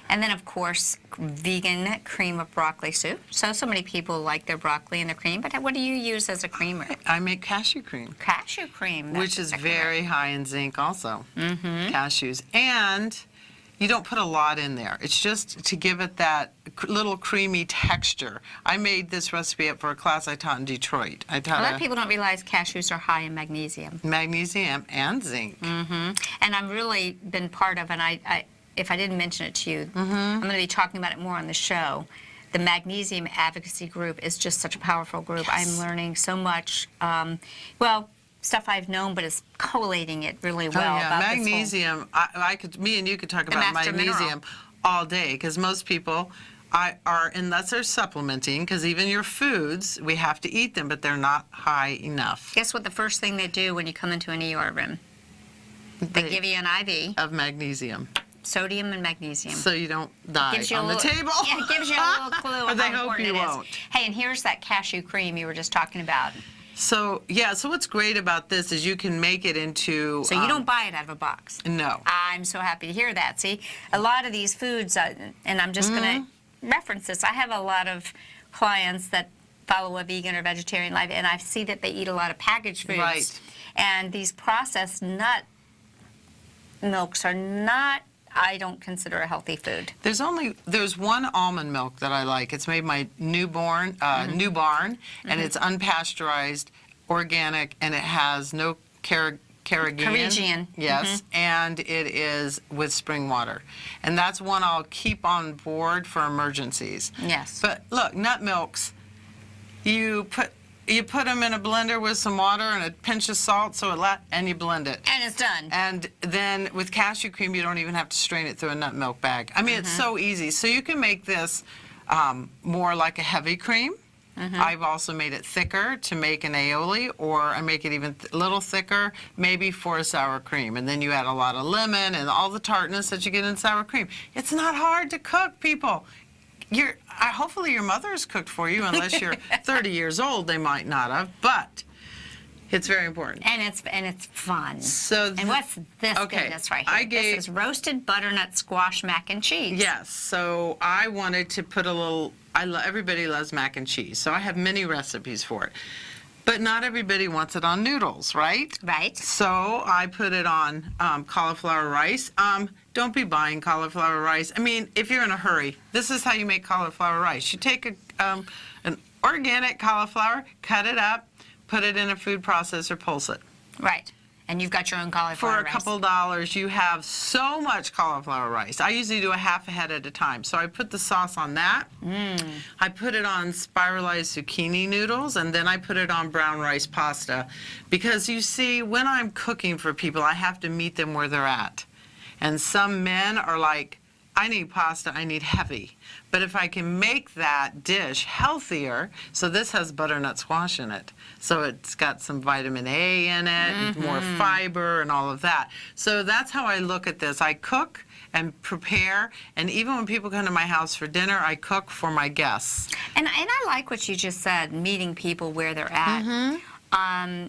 And then, of course, vegan cream of broccoli soup. So many people like their broccoli and their cream, but what do you use as a creamer? I make cashew cream, Cashew cream. which is exactly very right. high in zinc also, cashews. And you don't put a lot in there. It's just to give it that little creamy texture. I made this recipe up for a class I taught in Detroit. I A taught lot of people don't realize cashews are high in magnesium. magnesium and zinc. And I've really been part of, and I if I didn't mention it to you, I'm going to be talking about it more on the show. The Magnesium Advocacy Group is just such a powerful group. Yes. I'm learning so much, stuff I've known, but it's collating it really well. Oh, yeah. About this whole- Magnesium, me and you could talk The about master magnesium mineral. all day, because most people are, unless they're supplementing, because even your foods, we have to eat them, but they're not high enough. Guess what the first thing they do when you come into an ER room? They give you an IV, of magnesium, sodium and magnesium. so you don't die Gives you on a the little, table. Yeah, it gives you a little clue Or of they how hope important you it is. won't. Hey, and here's that cashew cream you were just talking about. So what's great about this is you can make it into... So you don't buy it out of a box. No. I'm so happy to hear that. See, a lot of these foods, and I'm just going to reference this. I have a lot of clients that follow a vegan or vegetarian life, and I see that they eat a lot of packaged foods. Right. And these processed nut milks are not, I don't consider a healthy food. There's one almond milk that I like. It's made by New Barn, and it's unpasteurized, organic, and it has no carrageenan. Yes, and it is with spring water. And that's one I'll keep on board for emergencies. Yes. But look, nut milks, you put them in a blender with some water and a pinch of salt, and you blend it. And it's done. And then with cashew cream, you don't even have to strain it through a nut milk bag. I mean, it's so easy. So you can make this more like a heavy cream. I've also made it thicker to make an aioli, or I make it even a little thicker, maybe for a sour cream. And then you add a lot of lemon and all the tartness that you get in sour cream. It's not hard to cook, people. Hopefully your mother's cooked for you, unless you're 30 years old, they might not have, but it's very important. And it's fun. So and what's this okay, goodness right here? This is roasted butternut squash mac and cheese. Yes, so I wanted to put a little, everybody loves mac and cheese, so I have many recipes for it. But not everybody wants it on noodles, right? Right. So I put it on cauliflower rice. Don't be buying cauliflower rice. I mean, if you're in a hurry, this is how you make cauliflower rice. You take an organic cauliflower, cut it up, put it in a food processor, pulse it. Right. And you've got your own cauliflower For a rice. couple dollars, you have so much cauliflower rice. I usually do a half a head at a time. So I put the sauce on that. I put it on spiralized zucchini noodles, and then I put it on brown rice pasta. Because you see, when I'm cooking for people, I have to meet them where they're at. And some men are like, I need pasta, I need heavy. But if I can make that dish healthier, so this has butternut squash in it. So it's got some vitamin A in it, and more fiber and all of that. So that's how I look at this. I cook and prepare, and even when people come to my house for dinner, I cook for my guests. And I like what you just said, meeting people where they're at.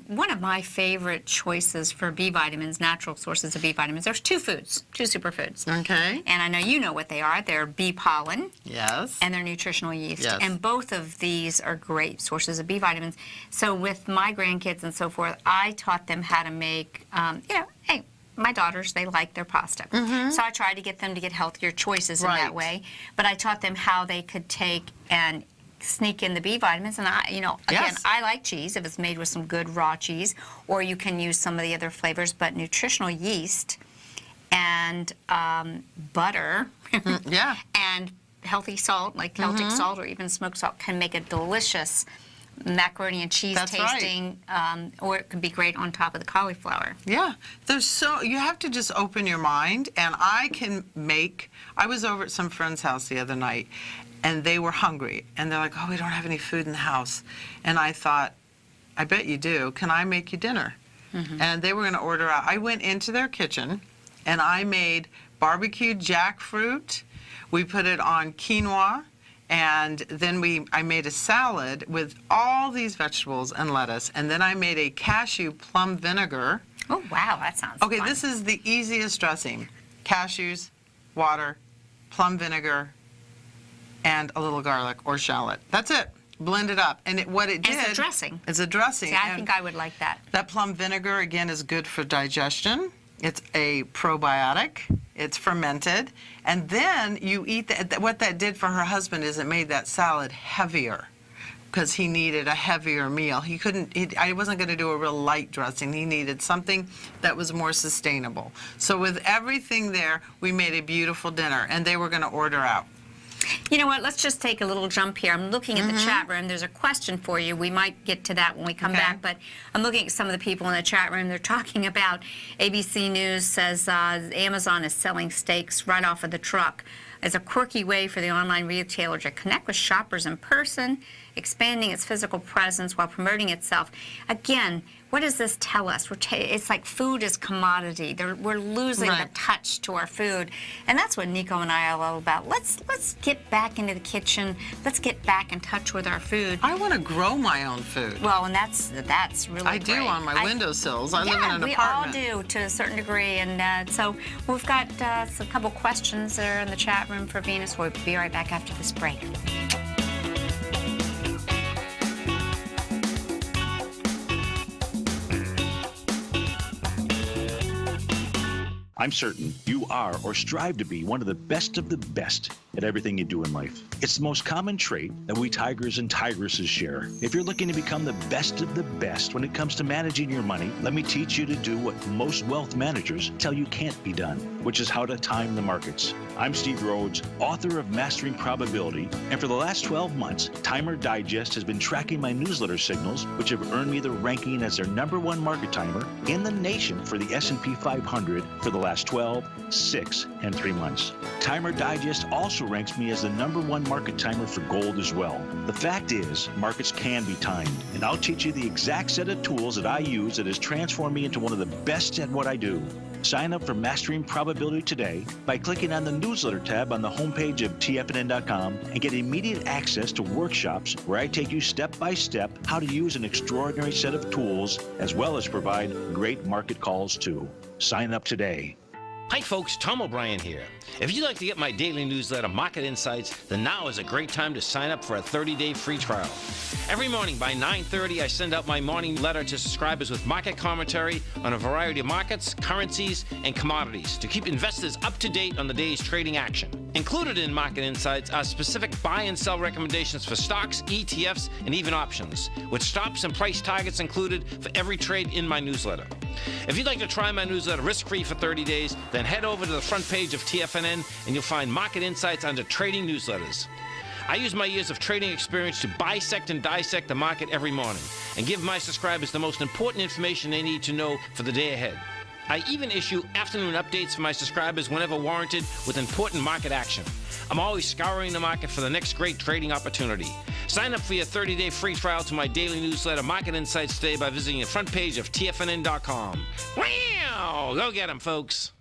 One of my favorite choices for B vitamins, natural sources of B vitamins, there's two superfoods. Okay. And I know you know what they are. They're bee pollen. Yes. And they're nutritional yeast. Yes. And both of these are great sources of B vitamins. So with my grandkids and so forth, I taught them how to make, hey, my daughters, they like their pasta. So I tried to get them to get healthier choices in that way. But I taught them how they could take and sneak in the B vitamins, and again, I like cheese if it's made with some good raw cheese, or you can use some of the other flavors, but nutritional yeast and butter and healthy salt, like Celtic salt or even smoked salt, can make a delicious macaroni and cheese tasting, or it could be great on top of the cauliflower. Yeah, you have to just open your mind, and I was over at some friend's house the other night, and they were hungry, and they're like, oh, we don't have any food in the house. And I thought, I bet you do. Can I make you dinner? And they were going to order out. I went into their kitchen, and I made barbecued jackfruit. We put it on quinoa, and then I made a salad with all these vegetables and lettuce, and then I made a cashew plum vinegar. Oh, wow, that sounds Okay, fun. this is the easiest dressing. Cashews, water, plum vinegar, and a little garlic or shallot. That's it. Blend it up. And what it did... It's a dressing. It's a dressing. See, I think I would like that. That plum vinegar, again, is good for digestion. It's a probiotic. It's fermented. And then you eat that. What that did for her husband is it made that salad heavier, because he needed a heavier meal. I wasn't going to do a real light dressing. He needed something that was more sustainable. So with everything there, we made a beautiful dinner, and they were going to order out. You know what? Let's just take a little jump here. I'm looking at the chat room. There's a question for you. We might get to that when we come back, but I'm looking at some of the people in the chat room. They're talking about ABC News says Amazon is selling steaks right off of the truck as a quirky way for the online retailer to connect with shoppers in person, expanding its physical presence while promoting itself. Again, what does this tell us? It's like food is commodity. We're losing the touch to our food. And that's what Nico and I are all about. Let's get back into the kitchen. Let's get back in touch with our food. I want to grow my own food. Well, and that's really I great. do on my windowsills. I live in an apartment. We all do to a certain degree. And so we've got a couple questions that are in the chat room for Venus. We'll be right back after this break. I'm certain you are or strive to be one of the best at everything you do in life. It's the most common trait that we tigers and tigresses share. If you're looking to become the best of the best when it comes to managing your money, let me teach you to do what most wealth managers tell you can't be done, which is how to time the markets. I'm Steve Rhodes, author of Mastering Probability, and for the last 12 months, Timer Digest has been tracking my newsletter signals, which have earned me the ranking as their #1 market timer in the nation for the S&P 500 for the last 12, 6, and 3 months. Timer Digest also ranks me as the #1 market timer for gold as well. The fact is, markets can be timed, and I'll teach you the exact set of tools that I use that has transformed me into one of the best at what I do. Sign up for Mastering Probability today by clicking on the newsletter tab on the homepage of TFNN.com and get immediate access to workshops where I take you step by step how to use an extraordinary set of tools as well as provide great market calls too. Sign up today. Hi folks, Tom O'Brien here. If you'd like to get my daily newsletter, Market Insights, then now is a great time to sign up for a 30-day free trial. Every morning by 9:30, I send out my morning letter to subscribers with market commentary on a variety of markets, currencies, and commodities to keep investors up to date on the day's trading action. Included in Market Insights are specific buy and sell recommendations for stocks, ETFs, and even options, with stops and price targets included for every trade in my newsletter. If you'd like to try my newsletter risk-free for 30 days, then head over to the front page of TFNN and you'll find Market Insights under Trading Newsletters. I use my years of trading experience to bisect and dissect the market every morning and give my subscribers the most important information they need to know for the day ahead. I even issue afternoon updates for my subscribers whenever warranted with important market action. I'm always scouring the market for the next great trading opportunity. Sign up for your 30-day free trial to my daily newsletter, Market Insights, today by visiting the front page of TFNN.com. Wow! Go get 'em, folks.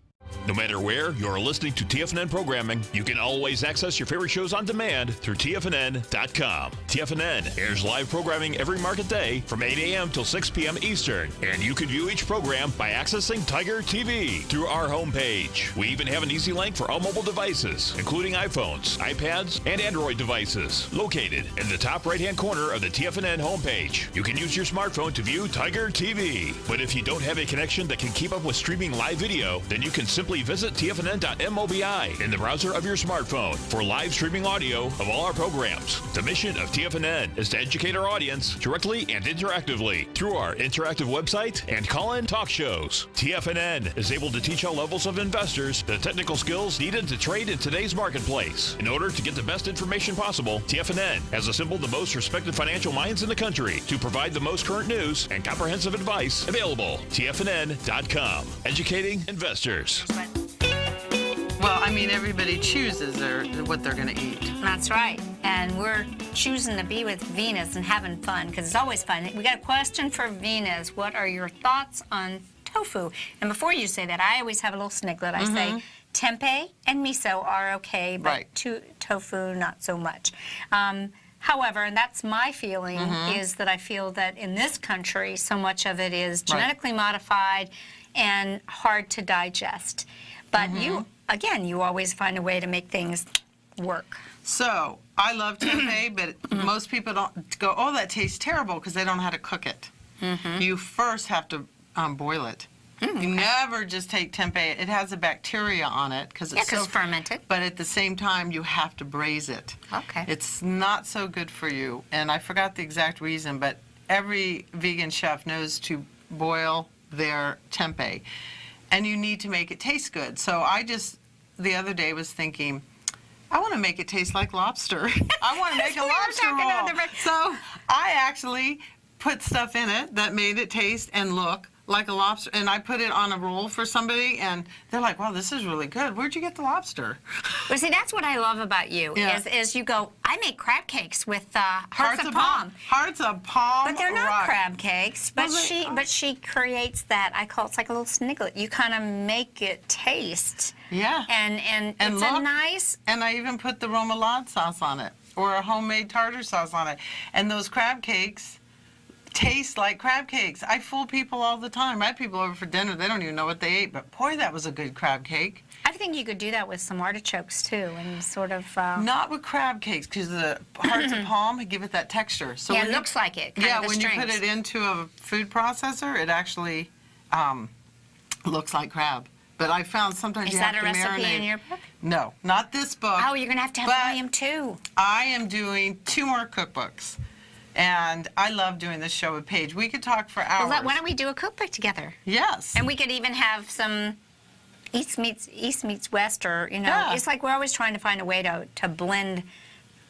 No matter where you're listening to TFNN programming, you can always access your favorite shows on demand through TFNN.com. TFNN airs live programming every market day from 8 a.m. till 6 p.m. Eastern, and you can view each program by accessing Tiger TV through our homepage. We even have an easy link for all mobile devices, including iPhones, iPads, and Android devices, located in the top right-hand corner of the TFNN homepage. You can use your smartphone to view Tiger TV, but if you don't have a connection that can keep up with streaming live video, then you can simply visit TFNN.mobi in the browser of your smartphone for live streaming audio of all our programs. The mission of TFNN is to educate our audience directly and interactively through our interactive website and call-in talk shows. TFNN is able to teach all levels of investors the technical skills needed to trade in today's marketplace. In order to get the best information possible, TFNN has assembled the most respected financial minds in the country to provide the most current news and comprehensive advice available. TFNN.com, educating investors. Well, I mean, everybody chooses what they're going to eat. That's right. And we're choosing to be with Venus and having fun because it's always fun. We got a question for Venus. What are your thoughts on tofu? And before you say that, I always have a little sniglet. I say tempeh and miso are okay, but tofu not so much. However, and that's my feeling, is that I feel that in this country, so much of it is genetically modified and hard to digest. But you always find a way to make things work. So, I love tempeh, but most people don't go, oh, that tastes terrible, because they don't know how to cook it. You first have to boil it. You never just take tempeh. It has a bacteria on it because it's so fermented. But at the same time, you have to braise it. Okay. It's not so good for you. And I forgot the exact reason, but every vegan chef knows to boil their tempeh. And you need to make it taste good. So I just, the other day, was thinking, I want to make it taste like lobster. I want to make a lobster roll. So I actually put stuff in it that made it taste and look like a lobster, and I put it on a roll for somebody, and they're like, wow, this is really good. Where'd you get the lobster? Well, see, that's what I love about you, is you go, I make crab cakes with hearts of palm. Hearts of palm. But they're not rock. crab cakes. But Well, she creates that. I call it's like a little sniglet. You kind of make it taste. Yeah. And it's look, a nice. And I even put the remoulade sauce on it, or a homemade tartar sauce on it. And those crab cakes taste like crab cakes. I fool people all the time. I have people over for dinner. They don't even know what they ate. But boy, that was a good crab cake. I think you could do that with some artichokes too, and sort of. Not with crab cakes, because the hearts of palm give it that texture. So yeah, when it looks like it. Kind of the when strings. you put it into a food processor, it actually looks like crab. But I found sometimes Is you that have a to recipe marinate. in your book? No, not this book. Oh, you're gonna have to have but volume 2. I am doing 2 more cookbooks, and I love doing this show with Paige. We could talk for hours. Well, why don't we do a cookbook together? Yes. And we could even have some East meets West, or Yeah. it's like we're always trying to find a way to blend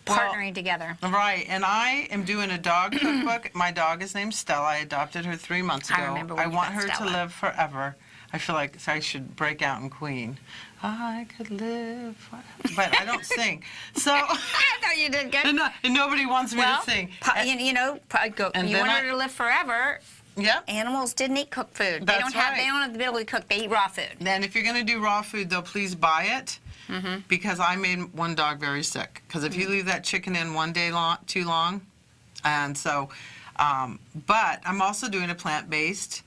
partnering together. Right, and I am doing a dog cookbook. My dog is named Stella. I adopted her 3 months ago. I remember when I you want got her to Stella. live forever. I feel like I should break out in Queen. I could live forever. But I don't sing. So I thought you did good. and nobody wants me to sing. You And want then her to live forever. Yep. Animals didn't eat cooked food. That's They don't have the ability to cook. They eat raw food. And if you're going to do raw food, though, please buy it. Because I made one dog very sick. Because if you leave that chicken in one day too long, and so, but I'm also doing a plant-based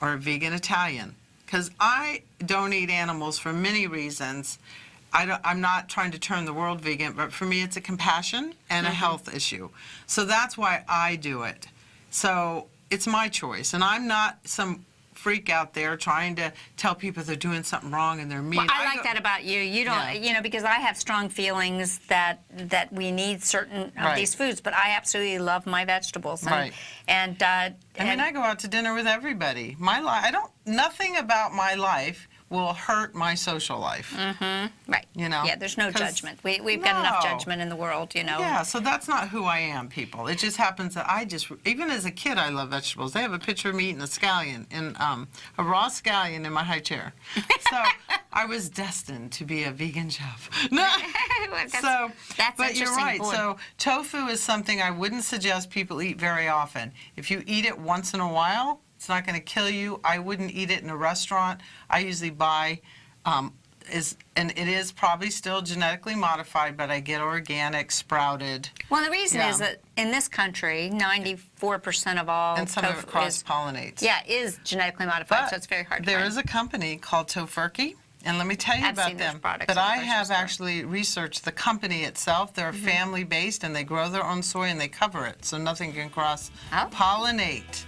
or a vegan Italian. Because I don't eat animals for many reasons. I'm not trying to turn the world vegan, but for me it's a compassion and a health issue. So that's why I do it. So it's my choice. And I'm not some freak out there trying to tell people they're doing something wrong and they're mean. Well, I like that about you. You don't, because I have strong feelings that we need certain of these foods, but I absolutely love my vegetables. And, I mean, I go out to dinner with everybody. My life, nothing about my life will hurt my social life. Right. Yeah, there's no judgment. We've got enough judgment in the world, Yeah, so that's not who I am, people. It just happens that even as a kid, I love vegetables. They have a picture of me eating a scallion, a raw scallion in my high chair. So I was destined to be a vegan chef. No. That's but you're right. Boy. So tofu is something I wouldn't suggest people eat very often. If you eat it once in a while, it's not going to kill you. I wouldn't eat it in a restaurant. I usually buy, and it is probably still genetically modified, but I get organic, sprouted. Well, the reason is that in this country, 94% of all and some of it cross-pollinates. Is genetically modified, so it's very hard to There find. is a company called Tofurky. And let me tell you about them. But I have actually researched the company itself. They're family-based, and they grow their own soy, and they cover it, so nothing can cross-pollinate.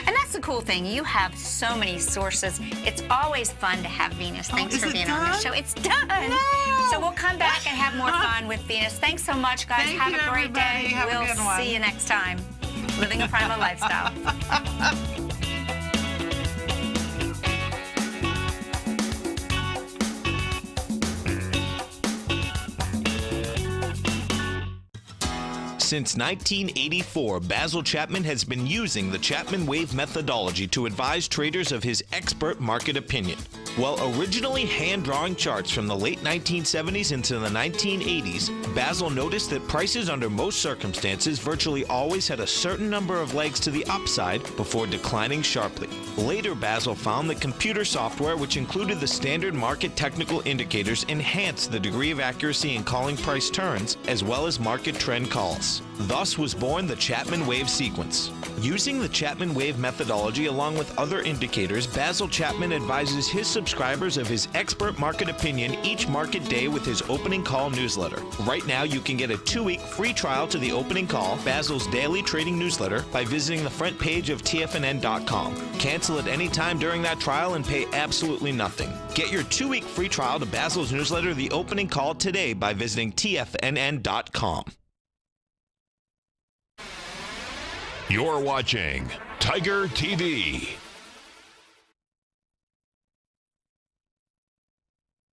And that's the cool thing. You have so many sources. It's always fun to have Venus. Thanks for being on the show. It's done. No. So we'll come back and have more fun with Venus. Thanks so much, guys. Have a great day. We'll see you next time. Living a Primal Lifestyle. Since 1984, Basil Chapman has been using the Chapman Wave methodology to advise traders of his expert market opinion. While originally hand-drawing charts from the late 1970s into the 1980s, Basil noticed that prices under most circumstances virtually always had a certain number of legs to the upside before declining sharply. Later, Basil found that computer software, which included the standard market technical indicators, enhanced the degree of accuracy in calling price turns, as well as market trend calls. Thus was born the Chapman Wave sequence. Using the Chapman Wave methodology along with other indicators, Basil Chapman advises his subscribers of his expert market opinion each market day with his opening call newsletter. Right now, you can get a 2-week free trial to the opening call, Basil's daily trading newsletter, by visiting the front page of TFNN.com. Cancel at any time during that trial and pay absolutely nothing. Get your 2-week free trial to Basil's newsletter, The Opening Call, today by visiting TFNN.com. You're watching Tiger TV.